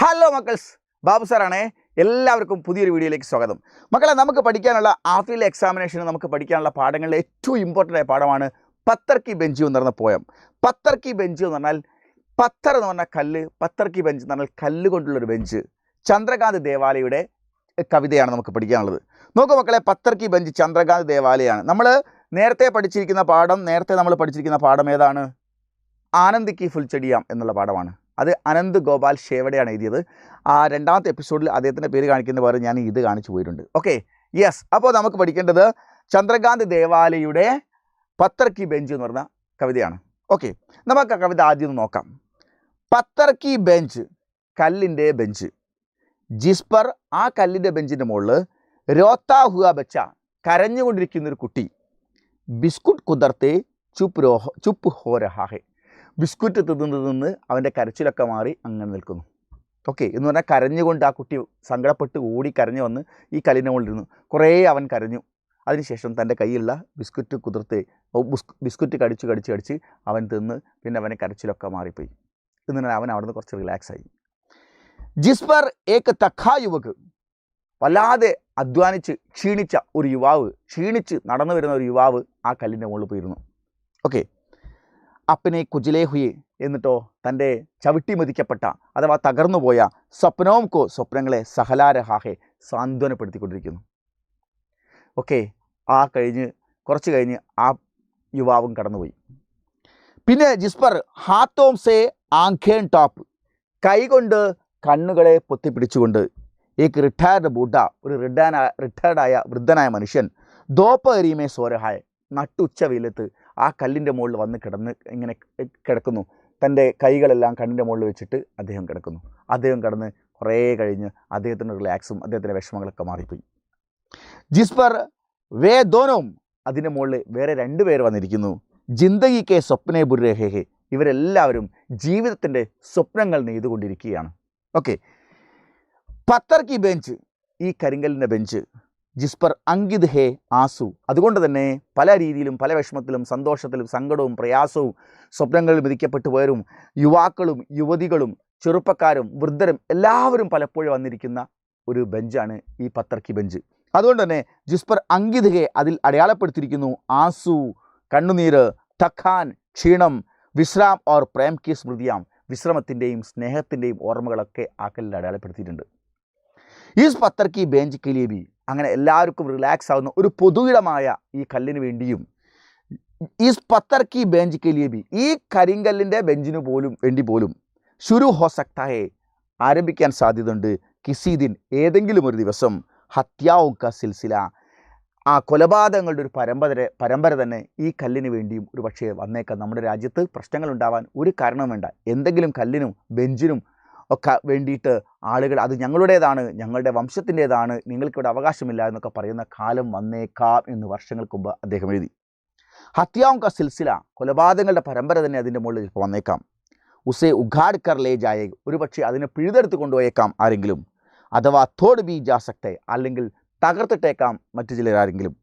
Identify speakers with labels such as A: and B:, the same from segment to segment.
A: Hello മക്കൾസ്, Babu സാറാണേ. എല്ലാവർക്കും പുതിയൊരു വീഡിയോയിലേക്ക് സ്വാഗതം. മക്കളെ, നമുക്ക് പഠിക്കാനുള്ള ആഫിലെ എക്സാമിനേഷന് നമുക്ക് പഠിക്കാനുള്ള പാഠങ്ങളിലെ ഏറ്റവും ഇമ്പോർട്ടൻ്റ് ആയ പാഠമാണ് പത്തർ കി ബെഞ്ച് എന്ന് പറഞ്ഞ പോയം. പത്തർ കി ബെഞ്ച് എന്ന് പറഞ്ഞാൽ പത്തർ എന്ന് പറഞ്ഞാൽ കല്ല്, പത്തർ കി ബെഞ്ച് എന്ന് പറഞ്ഞാൽ കല്ല് കൊണ്ടുള്ളൊരു ബെഞ്ച്. ചന്ദ്രകാന്ത് ദേവാലയുടെ കവിതയാണ് നമുക്ക് പഠിക്കാനുള്ളത്. നോക്കൂ മക്കളെ, പത്തർ കി ബെഞ്ച് ചന്ദ്രകാന്ത് ദേവാലയാണ്. നേരത്തെ നമ്മൾ പഠിച്ചിരിക്കുന്ന പാഠം ഏതാണ്? ആനന്ദ് കി ഫുൽച്ചെടിയാം എന്നുള്ള പാഠമാണ്. അത് അനന്ത് ഗോപാൽ ഷേവടെയാണ് എഴുതിയത്. ആ രണ്ടാമത്തെ എപ്പിസോഡിൽ അദ്ദേഹത്തിൻ്റെ പേര് കാണിക്കുന്ന പോലെ ഞാൻ ഇത് കാണിച്ചു പോയിട്ടുണ്ട്. Okay, yes. അപ്പോൾ നമുക്ക് പഠിക്കേണ്ടത് ചന്ദ്രകാന്ത് ദേവാലയുടെ പത്തർ കി ബെഞ്ച് എന്ന് പറഞ്ഞ കവിതയാണ്. ഓക്കെ, നമുക്ക് ആ കവിത ആദ്യം നോക്കാം. പത്തർ കി ബെഞ്ച്, കല്ലിൻ്റെ ബെഞ്ച്. ജിസ്പർ, ആ കല്ലിൻ്റെ ബെഞ്ചിൻ്റെ മുകളിൽ രോത്താ ഹുവ ബച്ച, കരഞ്ഞുകൊണ്ടിരിക്കുന്നൊരു കുട്ടി. ബിസ്കുട്ട് കുതിർത്തെ ചുപ്പ് ഹോ രഹാ ഹെ, ബിസ്കുറ്റ് തിന്ന് അവൻ്റെ കരച്ചിലൊക്കെ മാറി അങ്ങനെ നിൽക്കുന്നു. ഓക്കെ, എന്ന് പറഞ്ഞാൽ കരഞ്ഞുകൊണ്ട് ആ കുട്ടി സങ്കടപ്പെട്ട് ഓടി കരഞ്ഞു വന്ന് ഈ കല്ലിൻ്റെ മുകളിലിരുന്നു. കുറേ അവൻ കരഞ്ഞു. അതിനുശേഷം തൻ്റെ കയ്യിലുള്ള ബിസ്കുറ്റ് കടിച്ച് അവൻ തിന്ന് പിന്നെ അവൻ്റെ കരച്ചിലൊക്കെ മാറിപ്പോയി. എന്നിട്ട് അവൻ അവിടെ നിന്ന് കുറച്ച് റിലാക്സായി. ജിസ്പർ ഏക്ക് തഖാ യുവക്, വല്ലാതെ അധ്വാനിച്ച് ക്ഷീണിച്ച ഒരു യുവാവ്, നടന്നു വരുന്ന ഒരു യുവാവ് ആ കല്ലിൻ്റെ മുകളിൽ പോയിരുന്നു. ഓക്കെ, അപ്പനെ കുജിലേ ഹുയെ, എന്നിട്ടോ തൻ്റെ ചവിട്ടി മതിക്കപ്പെട്ട അഥവാ തകർന്നുപോയ സ്വപ്നങ്ങളെ സഹലാരഹാഹെ, സാന്ത്വനപ്പെടുത്തിക്കൊണ്ടിരിക്കുന്നു. ഓക്കെ, കുറച്ച് കഴിഞ്ഞ് ആ യുവാവും കടന്നുപോയി. പിന്നെ ജിസ്പർ ഹാത്തോം സേ ആംഖേൻ ടോപ്പ്, കൈകൊണ്ട് കണ്ണുകളെ പൊത്തിപ്പിടിച്ചുകൊണ്ട് ഏക്ക് റിട്ടയർഡ് ബൂഡ, ഒരു റിട്ടയർഡായ വൃദ്ധനായ മനുഷ്യൻ ദോപ്പരീമേ സോരഹായ, നട്ടുച്ച വെയിലത്ത് ആ കല്ലിൻ്റെ മുകളിൽ വന്ന് ഇങ്ങനെ കിടക്കുന്നു. തൻ്റെ കൈകളെല്ലാം കണ്ണിൻ്റെ മുകളിൽ വെച്ചിട്ട് അദ്ദേഹം കിടക്കുന്നു. അദ്ദേഹം കിടന്ന് കുറേ കഴിഞ്ഞ് അദ്ദേഹത്തിൻ്റെ റിലാക്സും അദ്ദേഹത്തിൻ്റെ വിഷമങ്ങളൊക്കെ മാറിപ്പോയി. ജിസ്പർ വേ ദോനോം, അതിൻ്റെ മുകളിൽ വേറെ 2 പേർ വന്നിരിക്കുന്നു. ജിന്ദഗി കെ സ്വപ്നേ ബുർരേഹേ, ഇവരെല്ലാവരും ജീവിതത്തിൻ്റെ സ്വപ്നങ്ങൾ നെയ്തുകൊണ്ടിരിക്കുകയാണ്. ഓക്കെ, പത്തർ കി ബെഞ്ച്, ഈ കരിങ്കല്ലിൻ്റെ ബെഞ്ച്. ജിസ്പർ അങ്കിത് ഹേ ആസു, അതുകൊണ്ട് തന്നെ പല രീതിയിലും പല വിഷമത്തിലും സന്തോഷത്തിലും സങ്കടവും പ്രയാസവും സ്വപ്നങ്ങളിൽ വിധിക്കപ്പെട്ടു പോയവരും യുവാക്കളും യുവതികളും ചെറുപ്പക്കാരും വൃദ്ധരും എല്ലാവരും പലപ്പോഴും വന്നിരിക്കുന്ന ഒരു ബെഞ്ചാണ് ഈ പത്തർ കി ബെഞ്ച്. അതുകൊണ്ട് തന്നെ ജിസ്പർ അങ്കിത് ഹേ, അതിൽ അടയാളപ്പെടുത്തിയിരിക്കുന്നു ആസു, കണ്ണുനീര്, തഖാൻ, ക്ഷീണം, വിശ്രാം ഓർ പ്രേം കി സ്മൃതിയാം, വിശ്രമത്തിൻ്റെയും സ്നേഹത്തിൻ്റെയും ഓർമ്മകളൊക്കെ ആ കല്ലിൽ അടയാളപ്പെടുത്തിയിട്ടുണ്ട്. ഈസ് പത്തർ കി ബെഞ്ച് കെ ലിയെ ഭി, അങ്ങനെ എല്ലാവർക്കും റിലാക്സ് ആവുന്ന ഒരു പൊതുയിടമായ ഈ കല്ലിന് വേണ്ടിയും, ഈസ് പത്തർ കി ബെഞ്ച് കെ ലിയെ ഭി, ഈ കരിങ്കല്ലിൻ്റെ ബെഞ്ചിന് വേണ്ടി പോലും ശുരു ഹോ സക്താ ഹേ, ആരംഭിക്കാൻ സാധ്യതയുണ്ട്. കിസി ദിൻ, ഏതെങ്കിലും ഒരു ദിവസം, ഹത്യാവും ക സിൽസില, ആ കൊലപാതകങ്ങളുടെ ഒരു പരമ്പര തന്നെ ഈ കല്ലിന് വേണ്ടിയും ഒരു പക്ഷേ വന്നേക്കാം. നമ്മുടെ രാജ്യത്ത് പ്രശ്നങ്ങൾ ഉണ്ടാവാൻ ഒരു കാരണവും വേണ്ട. എന്തെങ്കിലും കല്ലിനും ബെഞ്ചിനും ഒക്കെ വേണ്ടിയിട്ട് ആളുകൾ അത് ഞങ്ങളുടേതാണ്, ഞങ്ങളുടെ വംശത്തിൻ്റേതാണ്, നിങ്ങൾക്കിവിടെ അവകാശമില്ല എന്നൊക്കെ പറയുന്ന കാലം വന്നേക്കാം എന്ന് വർഷങ്ങൾക്ക് മുമ്പ് അദ്ദേഹം എഴുതി. ഹത്യാവും ക സിൽസില, കൊലപാതകങ്ങളുടെ പരമ്പര തന്നെ അതിൻ്റെ മുകളിൽ ഇപ്പോൾ വന്നേക്കാം. ഉസേ ഉഘാഡ് കർ ലേ ജായേ, ഒരു പക്ഷേ അതിനെ പിഴുതെടുത്ത് കൊണ്ടുപോയേക്കാം ആരെങ്കിലും. അഥവാ തോട് ബി ജാ സക്തേ, അല്ലെങ്കിൽ തകർത്തിട്ടേക്കാം മറ്റു ചിലരാരെങ്കിലും.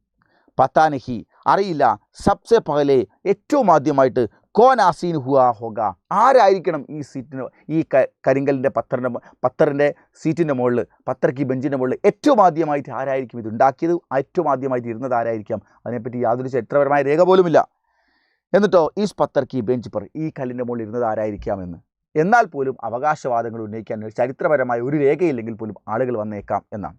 A: പത്താനഹി, അറിയില്ല. സബ്സെ പഹലെ, ഏറ്റവും ആദ്യമായിട്ട് കോൻ ആസീൻ ഹുവാ ഹോഗ, ആരായിരിക്കണം ഈ കരിങ്കലിൻ്റെ പത്തറിൻ്റെ സീറ്റിൻ്റെ മുകളിൽ, പത്തർ കി ബെഞ്ചിൻ്റെ മുകളിൽ ഏറ്റവും ആദ്യമായിട്ട് ആരായിരിക്കും ഇത് ഉണ്ടാക്കിയത്, ഏറ്റവും ആദ്യമായിട്ട് ഇരുന്നത് ആരായിരിക്കാം? അതിനെപ്പറ്റി യാതൊരു ചരിത്രപരമായ രേഖ പോലുമില്ല. എന്നിട്ടോ ഈസ് പത്തർ കി ബെഞ്ച് പർ, ഈ കല്ലിൻ്റെ മുകളിൽ ഇരുന്നത് ആരായിരിക്കാമെന്ന്. എന്നാൽ പോലും അവകാശവാദങ്ങൾ ഉന്നയിക്കാൻ ചരിത്രപരമായ ഒരു രേഖയില്ലെങ്കിൽ പോലും ആളുകൾ വന്നേക്കാം എന്നാണ്.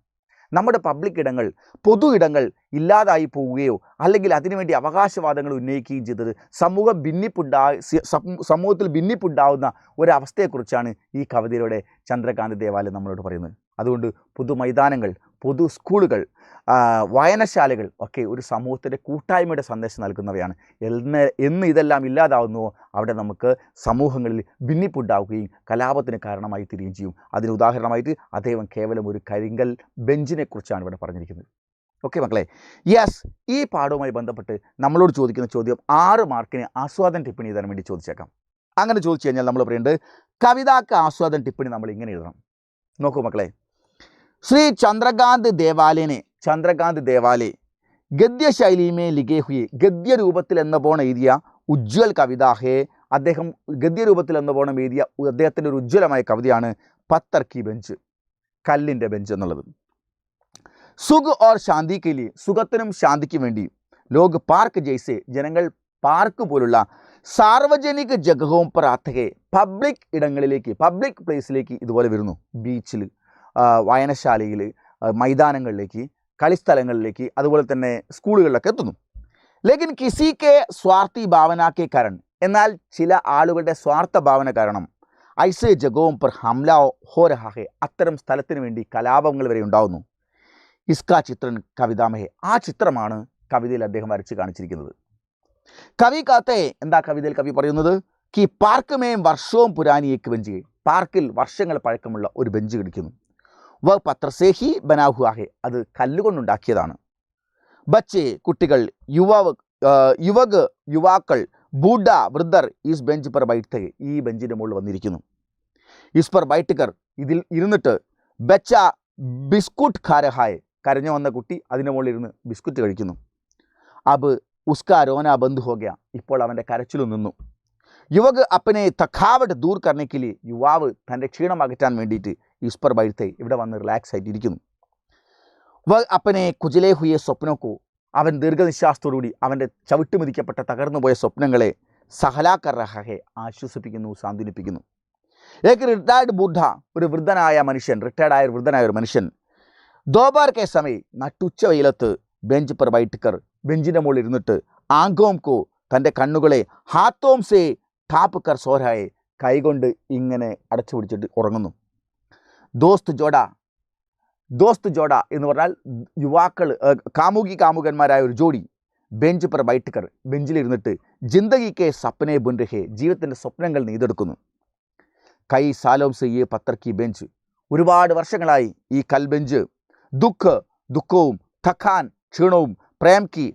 A: നമ്മുടെ പബ്ലിക് ഇടങ്ങൾ, പൊതു ഇടങ്ങൾ ഇല്ലാതായി പോവുകയോ അല്ലെങ്കിൽ അതിനുവേണ്ടി അവകാശവാദങ്ങൾ ഉന്നയിക്കുകയും ചെയ്തത് സമൂഹത്തിൽ ഭിന്നിപ്പുണ്ടാവുന്ന ഒരവസ്ഥയെക്കുറിച്ചാണ് ഈ കവിതയിലൂടെ ചന്ദ്രകാന്ത് ദേവാലയം നമ്മളോട് പറയുന്നത്. അതുകൊണ്ട് പൊതുമൈതാനങ്ങൾ, പൊതു സ്കൂളുകൾ, വായനശാലകൾ ഒക്കെ ഒരു സമൂഹത്തിൻ്റെ കൂട്ടായ്മയുടെ സന്ദേശം നൽകുന്നവയാണ്. എന്ന് ഇതെല്ലാം ഇല്ലാതാവുന്നുവോ അവിടെ നമുക്ക് സമൂഹങ്ങളിൽ ഭിന്നിപ്പുണ്ടാവുകയും കലാപത്തിന് കാരണമായി തീരുകയും ചെയ്യും. അതിന് ഉദാഹരണമായിട്ട് അദ്ദേഹം കേവലം ഒരു കരിങ്കൽ ബെഞ്ചിനെ കുറിച്ചാണ് ഇവിടെ പറഞ്ഞിരിക്കുന്നത്. ഓക്കെ മക്കളെ, യെസ്. ഈ പാഠവുമായി ബന്ധപ്പെട്ട് നമ്മളോട് ചോദിക്കുന്ന ചോദ്യം 6 മാർക്കിന് ആസ്വാദൻ ടിപ്പണി എഴുതാൻ വേണ്ടി ചോദിച്ചേക്കാം. അങ്ങനെ ചോദിച്ചു കഴിഞ്ഞാൽ നമ്മൾ പറയേണ്ടത് കവിതാക്ക് ആസ്വാദൻ ടിപ്പണി നമ്മൾ ഇങ്ങനെ എഴുതണം. നോക്കൂ മക്കളെ, ശ്രീ ചന്ദ്രകാന്ത് ദേവാലയ ഗദ്യ ശൈലിമേ ലിഖേ ഹുയെ, ഗദ്യരൂപത്തിൽ എന്ന പോണ എഴുതിയ ഉജ്ജ്വൽ കവിത ഹേ, അദ്ദേഹം ഗദ്യരൂപത്തിൽ എന്ന പോണം എഴുതിയ അദ്ദേഹത്തിൻ്റെ ഒരു ഉജ്ജ്വലമായ കവിതയാണ് പത്തർ കി ബെഞ്ച്, കല്ലിൻ്റെ ബെഞ്ച് എന്നുള്ളത്. സുഖ് ഓർ ശാന്തിക്ക് ലിയെ, സുഖത്തിനും ശാന്തിക്കും വേണ്ടി, ലോക് പാർക്ക് ജയ്സെ, ജനങ്ങൾ പാർക്ക് പോലുള്ള സാർവജനിക ജഗഹോം പർ ആത്തകെ, പബ്ലിക് ഇടങ്ങളിലേക്ക്, പബ്ലിക് പ്ലേസിലേക്ക് ഇതുപോലെ വരുന്നു. ബീച്ചിൽ, വായനശാലയിൽ, മൈതാനങ്ങളിലേക്ക്, കളിസ്ഥലങ്ങളിലേക്ക്, അതുപോലെ തന്നെ സ്കൂളുകളിലൊക്കെ എത്തുന്നു. ലേക്കിൻ കിസി കെ സ്വാർത്ഥി ഭാവനാക്കെ കാരണം, എന്നാൽ ചില ആളുകളുടെ സ്വാർത്ഥ ഭാവന കാരണം ഐസെ ജഗോം പർ ഹംല ഹോ രഹാ ഹെ, അത്തരം സ്ഥലത്തിന് വേണ്ടി കലാപങ്ങൾ വരെ ഉണ്ടാകുന്നു. ഇസ്കാ ചിത്രൻ കവിതാമഹെ, ആ ചിത്രമാണ് കവിതയിൽ അദ്ദേഹം വരച്ച് കാണിച്ചിരിക്കുന്നത്. കവി കാത്തെ, എന്താ കവിതയിൽ കവി പറയുന്നത്? കി പാർക്ക് മേ വർഷവും പുരാനി ഏക്ക് ബെഞ്ച്, പാർക്കിൽ വർഷങ്ങൾ പഴക്കമുള്ള ഒരു ബെഞ്ച് കിടക്കുന്നു. വ പത്രസേഹി ബനാ ഹുവാ ഹെ, അത് കല്ലുകൊണ്ടുണ്ടാക്കിയതാണ്. ബച്ചെ, കുട്ടികൾ, യുവക് യുവാക്കൾ, ബൂഡ വൃദ്ധർ, ഈസ് ബെഞ്ച് പർ ബൈഠത്തെ, ഈ ബെഞ്ചിൻ്റെ മുകളിൽ വന്നിരിക്കുന്നു. ഇസ് പർ ബൈഠക്കർ, ഇതിൽ ഇരുന്നിട്ട്, ബച്ച ബിസ്കുട്ട് ഖാ രഹാ ഹെ, കരഞ്ഞു വന്ന കുട്ടി അതിൻ്റെ മുകളിൽ ഇരുന്ന് ബിസ്കുറ്റ് കഴിക്കുന്നു. അബ് ഉസ്കാ രോന ബന്ദ് ഹോ ഗയ, ഇപ്പോൾ അവൻ്റെ കരച്ചിലും നിന്നു. യുവക് അപ്പനെ തഖാവട്ട് ദൂർ കർണയ്ക്ക് ലിയെ, യുവാവ് തൻ്റെ ക്ഷീണം അകറ്റാൻ വേണ്ടിയിട്ട് ഇസ് പർ ബൈഠത്തെ, ഇവിടെ വന്ന് റിലാക്സ് ആയിട്ടിരിക്കുന്നു. വ അപ്പനെ കുജലേ ഹുയെ സ്വപ്നക്കോ, അവൻ ദീർഘനിശ്വാസത്തോടുകൂടി അവൻ്റെ ചവിട്ടുമതിക്കപ്പെട്ട തകർന്നുപോയ സ്വപ്നങ്ങളെ സഹലാ കർ രഹാ ഹെ, ആശ്വസിപ്പിക്കുന്നു, സാന്ത്വനിപ്പിക്കുന്നു. ഏക് റിട്ടയർഡ് ബുദ്ധ, ഒരു വൃദ്ധനായ മനുഷ്യൻ, റിട്ടയർഡായ വൃദ്ധനായ ഒരു മനുഷ്യൻ, ദോപാർ കെ സമയം, നട്ടുച്ച വെയിലത്ത്, ബെഞ്ച് പർ ബൈഠക്കർ, ബെഞ്ചിൻ്റെ മുകളിൽ ഇരുന്നിട്ട്, ആങ്കോം കോ, തൻ്റെ കണ്ണുകളെ, ഹാത്തോം സേ ഠാപ്പ് കർ സോരായെ, കൈകൊണ്ട് ഇങ്ങനെ അടച്ചു പിടിച്ചിട്ട് ഉറങ്ങുന്നു. ദോസ്ത് ജോഡ, ദോസ്ത് ജോഡ എന്ന് പറഞ്ഞാൽ യുവാക്കൾ, കാമുകന്മാരായ ഒരു ജോഡി, ബെഞ്ച് പർ ബൈഠക്കർ, ബെഞ്ചിലിരുന്നിട്ട്, ജിന്ദഗിക്ക് സപ്നെ ബുൻ രഹേ, ജീവിതത്തിൻ്റെ സ്വപ്നങ്ങൾ നെയ്തെടുക്കുന്നു. കൈ സാലോം സെ യേ പത്തർ കി ബെഞ്ച്, ഒരുപാട് വർഷങ്ങളായി ഈ കൽബെഞ്ച്, ദുഃഖവും, തഖാൻ ക്ഷീണവും,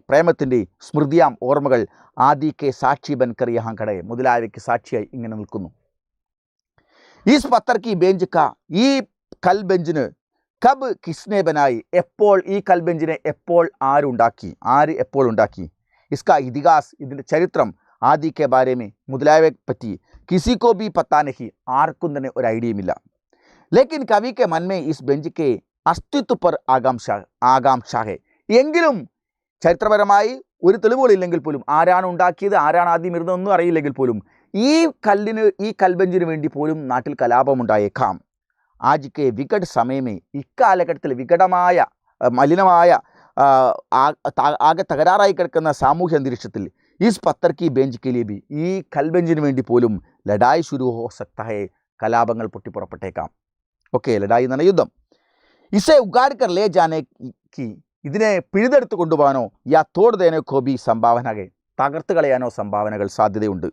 A: പ്രേമത്തിൻ്റെ, സ്മൃതിയാം ഓർമ്മകൾ, ആദിക്കെ സാക്ഷി ബൻകർ യഹാ ഖടെ, മുതലായവയ്ക്ക് സാക്ഷിയായി ഇങ്ങനെ നിൽക്കുന്നു. ഈസ് പത്തർ കി ബെഞ്ച് കാ, ഈ കൽബെഞ്ചിന്, കബ് കിസ്നെ ബനായി, എപ്പോൾ, ഈ കൽബെഞ്ചിനെ എപ്പോൾ ആര് എപ്പോൾ ഉണ്ടാക്കി. ഇസ്കാ ഇതിഹാസ്, ഇതിൻ്റെ ചരിത്രം, ആദി കെ ബാരേമേ, മുതലായവയെ പറ്റി, കിസിക്കോ ബി പത്താ നഹി, ആർക്കും തന്നെ ഒരു ഐഡിയയുമില്ല. ലേക്കിൻ കവി കെ മൻമേ ഇസ് ബെഞ്ച് കെ അസ്തിത്വ പർ ആകാംക്ഷ ഹെ, എങ്കിലും ചരിത്രപരമായി ഒരു തെളിവുകളില്ലെങ്കിൽ പോലും, ആരാണ് ഉണ്ടാക്കിയത്, ആരാണ് ആദ്യം ഇരുന്നതൊന്നും അറിയില്ലെങ്കിൽ പോലും, ഈ കൽബെഞ്ചിന് വേണ്ടി പോലും നാട്ടിൽ കലാപമുണ്ടായേക്കാം. ആജ് കെ വികട് സമയമേ, ഇക്കാലഘട്ടത്തിൽ വികടമായ, മലിനമായ, ആകെ തകരാറായി കിടക്കുന്ന സാമൂഹ്യ അന്തരീക്ഷത്തിൽ, ഈസ് പത്തർ കി ബെഞ്ച് കെ ലിയെ ഭി, ഈ കൽബെഞ്ചിന് വേണ്ടി പോലും ലഡായി ശുരു ഹോ സക്താ ഹെ, കലാപങ്ങൾ പൊട്ടിപ്പുറപ്പെട്ടേക്കാം. ഓക്കെ, ലഡായി എന്നാണ് യുദ്ധം. ഇസെ ഉഗാഡ് കർ ലേ ജാനെ കി, ഇതിനെ പിഴുതെടുത്ത് കൊണ്ടുപോകാനോ, യാ തോട് ദേനോ കോബി സംഭാവനകൾ, തകർത്ത് കളയാനോ സംഭാവനകൾ സാധ്യതയുണ്ട്.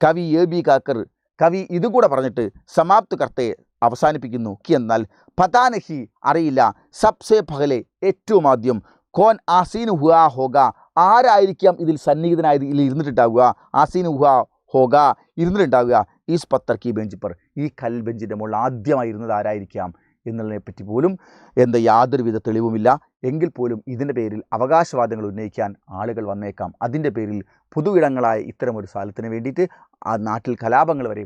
A: കവി എ ബി കാക്കർ, കവി ഇതുകൂടെ പറഞ്ഞിട്ട് സമാപ്ത് കർത്തെ, അവസാനിപ്പിക്കുന്നു. കി എന്നാൽ പതാനഹി, അറിയില്ല, സബ്സെ പഹലെ, ഏറ്റവും ആദ്യം, കോൻ ആസീൻ ഹുവാ ഹോഗ, ആരായിരിക്കാം ഇതിൽ സന്നിഹിതനായത്, ഇതിൽ ഇരുന്നിട്ടുണ്ടാവുക, ആസീൻ ഹുവാ ഹോഗ, ഇരുന്നിട്ടുണ്ടാവുക, ഈസ് പത്തർ കി ബെഞ്ച് പർ, ഈ കൽബെഞ്ചിൻ്റെ മുകളിൽ ആദ്യമായി ഇരുന്നത് ആരായിരിക്കാം എന്നുള്ളതിനെപ്പറ്റി പോലും യാതൊരുവിധ തെളിവുമില്ല. എങ്കിൽ പോലും ഇതിൻ്റെ പേരിൽ അവകാശവാദങ്ങൾ ഉന്നയിക്കാൻ ആളുകൾ വന്നേക്കാം. അതിൻ്റെ പേരിൽ പൊതു ഇടങ്ങളായ ഇത്തരമൊരു സ്ഥലത്തിന് വേണ്ടിയിട്ട് ആ നാട്ടിൽ കലാപങ്ങൾ വരെ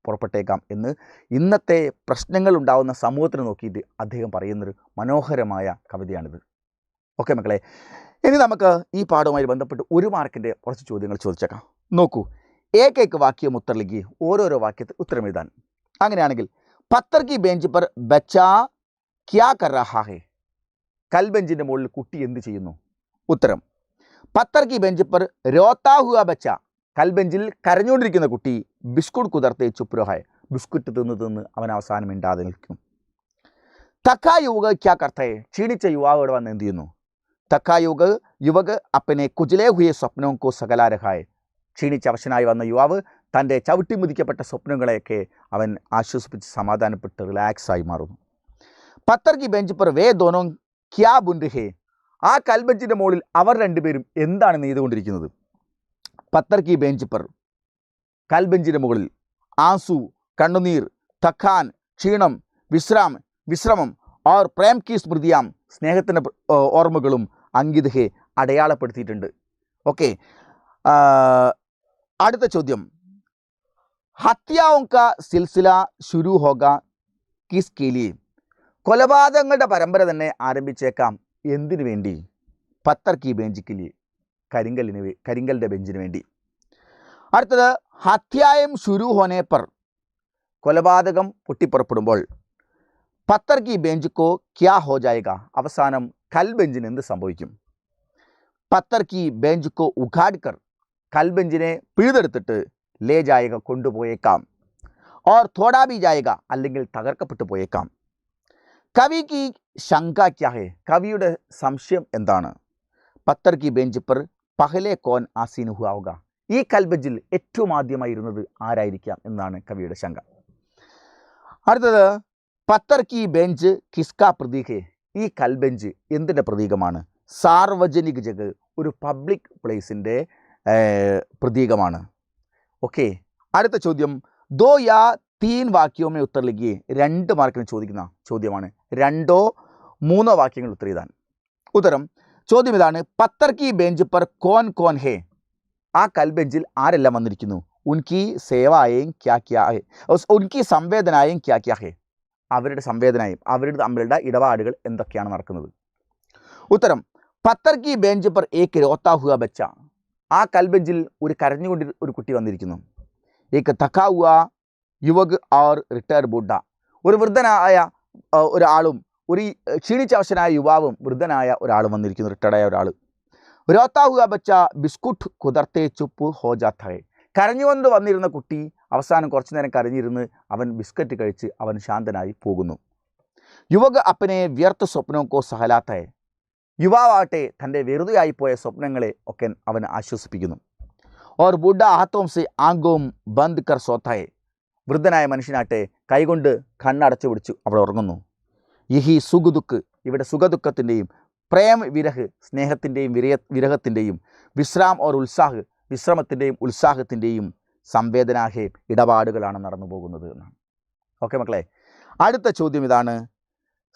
A: പുറപ്പെട്ടേക്കാം എന്ന് ഇന്നത്തെ പ്രശ്നങ്ങൾ ഉണ്ടാകുന്ന സമൂഹത്തിന് നോക്കിയിട്ട് അദ്ദേഹം പറയുന്നൊരു മനോഹരമായ കവിതയാണിത്. ഓക്കെ മക്കളെ, ഇനി നമുക്ക് ഈ പാഠവുമായി ബന്ധപ്പെട്ട് 1 മാർക്കിൻ്റെ കുറച്ച് ചോദ്യങ്ങൾ ചോദിച്ചേക്കാം. നോക്കൂ, ഏകേക്ക് വാക്യം ഉത്തർ ലിഖി, ഓരോരോ വാക്യത്തിൽ ഉത്തരം എഴുതാൻ. അങ്ങനെയാണെങ്കിൽ പത്തർ കി ബെഞ്ച് പർ ബച്ചാ ക്യാ കർ രഹാ ഹെ, കൽബെഞ്ചിൻ്റെ മുകളിൽ കുട്ടി എന്ത് ചെയ്യുന്നു? ഉത്തരം, പത്തർ കി ബെഞ്ച് പർ രോത്താ ഹുവാ ബച്ച, കൽബെഞ്ചിൽ കരഞ്ഞുകൊണ്ടിരിക്കുന്ന കുട്ടി, ബിസ്കുട്ട് കുതിർത്തെ ചുപ്പ് രഹാ ഹെ, ബിസ്കുറ്റ് തിന്ന് അവൻ അവസാനം മിണ്ടാതെ നിൽക്കും. തക്കാ യുവക് ക്യാ കർത്തേ, ക്ഷീണിച്ച യുവാവ് ഇവിടെ വന്ന് എന്ത് ചെയ്യുന്നു? തക്കാ യുവക് അപ്പനെ കുജലേ ഹുയെ സ്വപ്നവും കോ സകലാ രഹാ ഹെ, ക്ഷീണിച്ച അവശനായി വന്ന യുവാവ് തൻ്റെ ചവിട്ടിമുതിക്കപ്പെട്ട സ്വപ്നങ്ങളെയൊക്കെ അവൻ ആശ്വസിപ്പിച്ച് സമാധാനപ്പെട്ട് റിലാക്സായി മാറുന്നു. പത്തർ കി ബെഞ്ച് പർ വേ ദോനോ ക്യാ ബുൻ രഹേ, ആ കൽബെഞ്ചിൻ്റെ മുകളിൽ അവർ രണ്ടുപേരും എന്താണ് നെയ്തുകൊണ്ടിരിക്കുന്നത്? പത്തർ കി ബെഞ്ച് പർ, കൽബെഞ്ചിൻ്റെ മുകളിൽ, ആംസു കണ്ണുനീർ, തഖാൻ ക്ഷീണം, വിശ്രമം, ഓർ പ്രേം കി സ്മൃതിയാം സ്നേഹത്തിൻ്റെ ഓർമ്മകളും, അങ്കിത് ഹേ അടയാളപ്പെടുത്തിയിട്ടുണ്ട്. ഓക്കെ, അടുത്ത ചോദ്യം, ഹത്യാओं का सिलसिला शुरू होगा किसके लिए? കൊലപാതകങ്ങളുടെ പരമ്പര തന്നെ ആരംഭിച്ചേക്കാം എന്തിനു വേണ്ടി? പത്തർ കി ബെഞ്ചിക്ക് लिए, കരിങ്കലിൻ്റെ ബെഞ്ചിന് വേണ്ടി. അടുത്തത് ഹത്യായം ശുരു ഹോനെ പർ, കൊലപാതകം പൊട്ടിപ്പുറപ്പെടുമ്പോൾ പത്തർ കി ബെഞ്ച് കോ ക്യാ ഹോ ജായേഗ, അവസാനം കൽബെഞ്ചിന് എന്ത് സംഭവിക്കും? പത്തർ കി ബെഞ്ച് കോ ഉഖാഡ് കർ, കൽബെഞ്ചിനെ പിഴുതെടുത്തിട്ട് ലേ ജായേഗ, കൊണ്ടുപോയേക്കാം. ഓർ തോടാ ബി ജായേഗ, അല്ലെങ്കിൽ തകർക്കപ്പെട്ടു പോയേക്കാം. കവി കി ശങ്ക ക്യാ ഹെ, കവിയുടെ സംശയം എന്താണ്? പത്തർ കി ബെഞ്ച് പർ പഹലെ കോൻ ആസീൻ ഹുവാ ഹോഗ, ഈ കൽബെഞ്ചിൽ ഏറ്റവും ആദ്യമായി ഇരുന്നത് ആരായിരിക്കാം എന്നാണ് കവിയുടെ ശങ്ക. അടുത്തത് പത്തർ കി ബെഞ്ച് കിസ്കാ പ്രതീക് ഹെ, ഈ കൽബെഞ്ച് എന്തിൻ്റെ പ്രതീകമാണ്? സാർവജനിക ജഗ, ഒരു പബ്ലിക് പ്ലേസിൻ്റെ പ്രതീകമാണ്. ഓക്കെ, അടുത്ത ചോദ്യം ദോ യാ തീൻ വാക്യോമേ ഉത്തർ ലിഖിയേ, 2 മാർക്കിന് ചോദിക്കുന്ന ചോദ്യമാണ്. 2 or 3 വാക്യങ്ങൾ ഉത്തരം എഴുതാൻ. ഉത്തരം, ചോദ്യം ഇതാണ്, പത്തർ കി ബെഞ്ച് പർ കോൻ കോൻ ഹേ, ആ കൽബെഞ്ചിൽ ആരെല്ലാം വന്നിരിക്കുന്നു? ഉൻകി സേവായേം ക്യാ ക്യാ ഹേ, ഉൻകി സംവേദനായേം ക്യാ ക്യാ ഹേ, അവരുടെ സംവേദനയും അവരുടെ തമ്മിലുള്ള ഇടപാടുകൾ എന്തൊക്കെയാണ് നടക്കുന്നത്? ഉത്തരം, പത്തർ കി ബെഞ്ച് പർ ഏക് രോത്താ ഹുവ ബച്ച, ആ കൽബെഞ്ചിൽ ഒരു കരഞ്ഞുകൊണ്ട് ഒരു കുട്ടി വന്നിരിക്കുന്നു. ഏക് തക്കാ ഹുവ യുവക് ഓർ റിട്ടയർഡ് ബുഡ, ഒരു വൃദ്ധനായ ഒരാളും ഒരു ക്ഷീണിച്ചവശനായ യുവാവും വൃദ്ധനായ ഒരാളും വന്നിരിക്കുന്നു, റിട്ടയർഡായ ഒരാൾ. രോത്താ ഹുവ ബച്ച ബിസ്കുട്ട് കുതിർത്തേ ചുപ്പ് ഹോ ജാത്ത ഹേ, കരഞ്ഞുകൊണ്ട് വന്നിരുന്ന കുട്ടി അവസാനം കുറച്ചു നേരം കരഞ്ഞിരുന്ന് അവൻ ബിസ്ക്കറ്റ് കഴിച്ച് അവൻ ശാന്തനായി പോകുന്നു. യുവക് അപ്പനെ വ്യർത്ഥ സ്വപ്നോ കോ സഹലാത്ത ഹേ, യുവാവാട്ടെ തൻ്റെ വെറുതെയായിപ്പോയ സ്വപ്നങ്ങളെ ഒക്കെ അവൻ ആശ്വസിപ്പിക്കുന്നു. ഓർ ബുഡ ആഹത്തോം സെ ആംഗോം ബന്ദ് കർ സോത്ത ഹേ, വൃദ്ധനായ മനുഷ്യനാട്ടെ കൈകൊണ്ട് കണ്ണടച്ചു പിടിച്ചു അവിടെ ഉറങ്ങുന്നു. യഹി സുഖദുഃഖ്, ഇവിടെ സുഖദുഃഖത്തിൻ്റെയും പ്രേം വിരഹ്, സ്നേഹത്തിൻ്റെയും വിരഹത്തിൻ്റെയും വിശ്രാം ഓർ ഉത്സാഹ്, വിശ്രമത്തിൻ്റെയും ഉത്സാഹത്തിൻ്റെയും സംവേദനാഹേ ഇടപാടുകളാണ് നടന്നു പോകുന്നത് എന്നാണ്. ഓക്കെ മക്കളെ, അടുത്ത ചോദ്യം ഇതാണ്,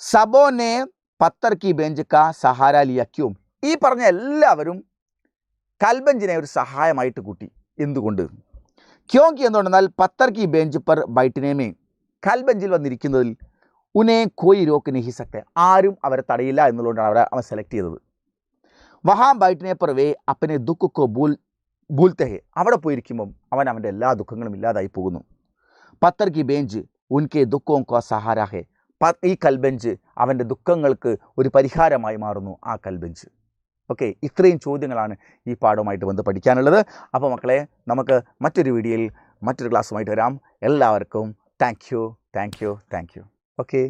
A: സബോനെ പത്തർ കി ബെഞ്ച് കാ സഹാര ലിയ ക്യൂം, ഈ പറഞ്ഞ എല്ലാവരും കൽബെഞ്ചിനെ ഒരു സഹായമായിട്ട് കൂട്ടി. എന്തുകൊണ്ട്? ക്യോങ്കി എന്തുകൊണ്ടെന്നാൽ പത്തർ കി ബെഞ്ച് പർ ബൈറ്റിനേമേ, കൽബെഞ്ചിൽ വന്നിരിക്കുന്നതിൽ ഉനെ കോയി രോക്ക് നഹി സക്തെ, ആരും അവരെ തടയില്ല എന്നുള്ളതുകൊണ്ടാണ് അവൻ സെലക്ട് ചെയ്തത്. വഹാം ബൈറ്റിനെ പർ വേ അപ്പനെ ദുഃഖോ ഭൂൽത്തെ ഹെ, അവിടെ പോയിരിക്കുമ്പം അവൻ്റെ എല്ലാ ദുഃഖങ്ങളും ഇല്ലാതായി പോകുന്നു. പത്തർ കി ബെഞ്ച് ഉൻകെ ദുഃഖോ കോ സഹാര ഹെ, ഈ കൽബെഞ്ച് അവൻ്റെ ദുഃഖങ്ങൾക്ക് ഒരു പരിഹാരമായി മാറുന്നു ആ കൽബെഞ്ച്. ഓക്കെ, ഇത്രയും ചോദ്യങ്ങളാണ് ഈ പാഠവുമായിട്ട് ബന്ധം പഠിക്കാനുള്ളത്. അപ്പോൾ മക്കളെ, നമുക്ക് മറ്റൊരു വീഡിയോയിൽ മറ്റൊരു ക്ലാസ്സുമായിട്ട് വരാം. എല്ലാവർക്കും താങ്ക് യു. ഓക്കെ.